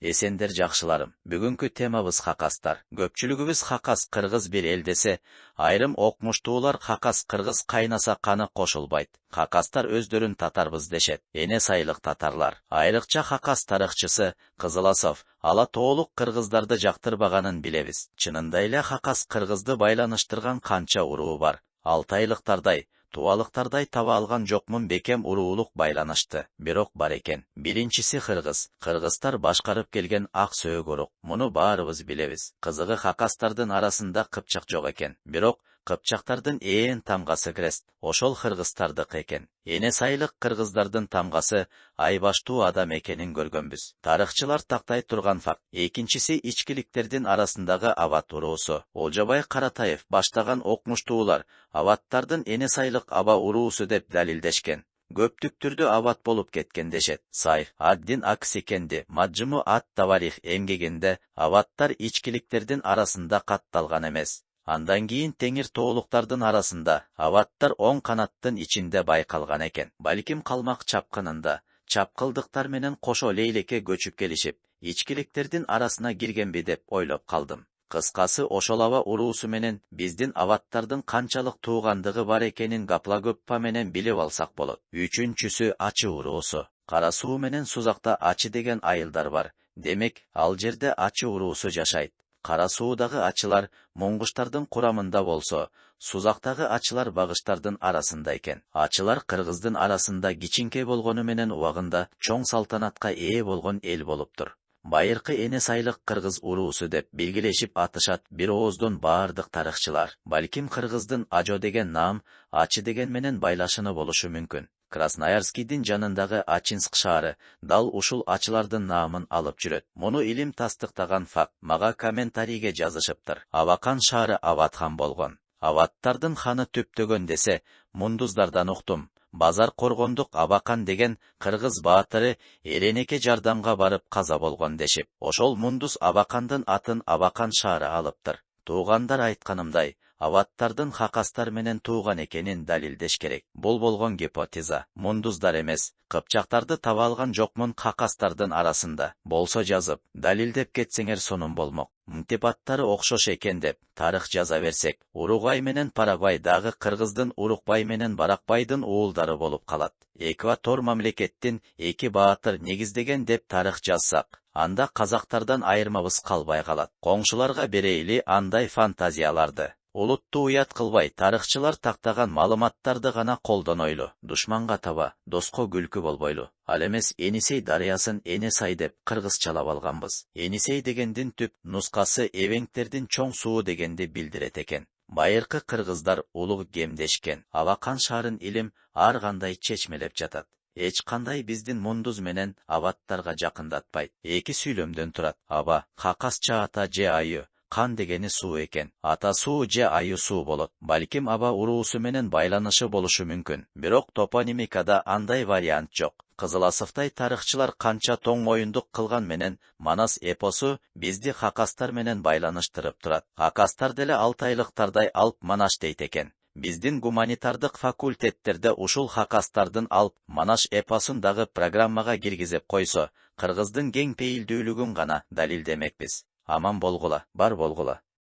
Esender жакшыларым, бүгүнкү темабыз хакастар. Көпчүлүгүбүз хакас кыргыз бир эл десе, айрым окмуштуулар хакас кыргыз кайнаса каны кошулбайт. Хакастар өздөрүн татарбыз дешет. Эне сайылык татарлар. Айрыкча хакас тарыхчысы Кызыласов ала тоолук кыргыздарды жактырбаганын билебиз. Чынында эле хакас кыргызды байланыштырган канча уруу бар. Алтайлыктардай, туалыктардай таба алган жокмун бекем уруулук байланышты. Бирок бар экен. Биринчиси кыргыз. Кыргыздар башкарып келген ак сөөк урук. Муну баарыбыз билебиз. Кызыгы хакастардын арасында кыпчак жок экен. Бирок кыпчактардын ээн тамгасы крест. Ошол кыргыздардык экен. Эне сайылык кыргыздардын тамгасы айбаштуу адам экенин көргөнбүз. Тарыхчылар тактай турган факт. Экинчиси ичкиликтердин арасындагы ават уруусу. Олжобай Каратаев баштаган окмуштуулар аваттардын эне сайылык аба уруусу деп далилдешкен. Көптүктүрдү ават болуп кеткен дешет. Сайф Аддин Аксекенди Маджыму ат-Таварих эмгегинде аваттар ичкиликтердин арасында катталган эмес. Андан кийин теңир тоолуктардын арасында аваттар оң канаттын ичинде байкалган экен. Балким калмак чапкынында чапкылдыктар менен кошо лейлеке көчүп келишип, ичкиликтердин арасына киргенби деп ойлоп калдым. Кыскасы ошол аба уруусу менен биздин аваттардын канчалык туугандыгы бар экенин гапла-гөппа менен билип алсак болот. Үчүнчүсү ачы уруусу. Кара суу менен Сузакта ачы деген айылдар бар. Демек, ал жерде ачы уруусу жашайт. Кара суудагы ачылар муңгуштардын курамында болсо, Сузактагы ачылар багыштардын арасында экен. Ачылар кыргыздын арасында кичинке болгону менен убагында чоң салтанатка ээ болгон эл болуптур. Байыркы эне сайылык кыргыз уруусу деп белгилешип атышат бир ооздон баардык тарыхчылар. Балким кыргыздын Ажо деген наам ачы деген менен байлашыны болушу мүмкүн. Красноярскийдин жанындагы Ачинск шаары дал ушул ачылардын наамын алып жүрөт. Муну илим тастыктаган факт. Мага комментарийге жазышыптыр. Абакан шаары Аватхан болгон. Аваттардын ханы төптөгөн десе, мундуздардан уктум. Базар коргондук Абакан деген кыргыз баатыры Эренеке жардамга барып каза болгон дешип, ошол мундуз Абакандын атын Абакан шаары алыптыр. Туугандар айтканымдай, аваттардын хакастар менен тууган экенин далилдеш керек. Бул болгон гипотеза. Мундуздар эмес, кыпчактарды таба алган жокмун хакастардын арасында. Болсо жазып, далилдеп кетсеңер сонун болмок. Мынтип аттары окшош экен деп тарых жаза берсек, Уругвай менен Парагвай дагы кыргыздын Урукбай менен Баракбайдын уулдары болуп калат. Экватор мамлекеттин эки баатыр негиздеген деп тарых жазсак, анда казактардан айырмабыз калбай калат. Коңшуларга берейли андай фантазияларды. Улутту уят кылбай, тарыхчылар тактаган маалыматтарды гана колдонойлу. Душманга таба, доско күлкү болбойлу. Ал эмес Энисей дарыясын Эне сай деп кыргызчалап алганбыз. Энисей дегендин түп нускасы эбеңтердин чоң суу дегенди билдирет экен. Байыркы кыргыздар улуг кемдешкен. Абакан шаарын илим ар кандай чечмелеп жатат. Эч кандай биздин мундуз менен аваттарга жакындатпайт. Эки сүйлөмдөн турат. Аба, хакасча ата же айы. Кан дегени суу экен. Ата суу же айы суу болот. Балким аба уруусу менен байланышы болушу мүмкүн. Бирок топонимикада андай вариант жок. Кызыласовтай тарыхчылар канча тоң моюндук кылган менен Манас эпосу бизди хакастар менен байланыштырып турат. Хакастар деле алтайлыктардай алп Манаш дейт экен. Биздин гуманитардык факультеттерде ушул хакастардын алп Манаш эпосун дагы программага киргизип койсо, кыргыздын кең пейилдүүлүгүн гана далилдемекпиз. Аман болгула, бар болгула.